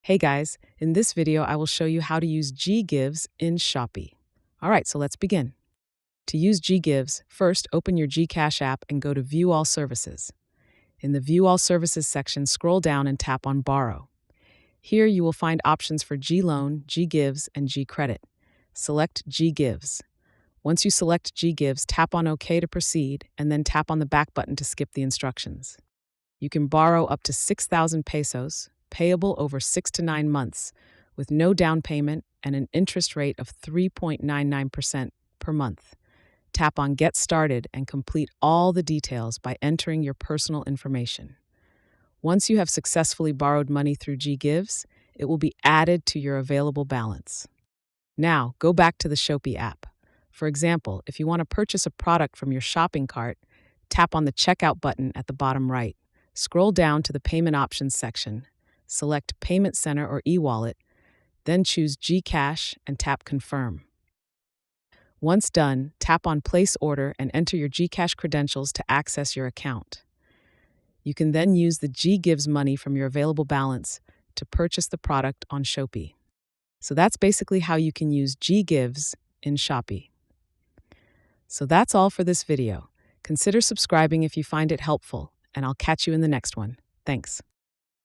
Hey guys, in this video I will show you how to use GGives in Shopee. Alright, so let's begin. To use GGives, first open your GCash app and go to View All Services. In the View All Services section, scroll down and tap on Borrow. Here you will find options for GLoan, GGives, and GCredit. Select GGives. Once you select GGives, tap on OK to proceed, and then tap on the back button to skip the instructions. You can borrow up to 6,000 pesos, payable over 6 to 9 months, with no down payment and an interest rate of 3.99% per month. Tap on Get Started and complete all the details by entering your personal information. Once you have successfully borrowed money through GGives, it will be added to your available balance. Now, go back to the Shopee app. For example, if you want to purchase a product from your shopping cart, tap on the Checkout button at the bottom right. Scroll down to the Payment Options section, select Payment Center or e-wallet, then choose GCash and tap Confirm. Once done, tap on Place Order and enter your GCash credentials to access your account. You can then use the GGives money from your available balance to purchase the product on Shopee. So that's basically how you can use GGives in Shopee. So that's all for this video. Consider subscribing if you find it helpful, and I'll catch you in the next one. Thanks.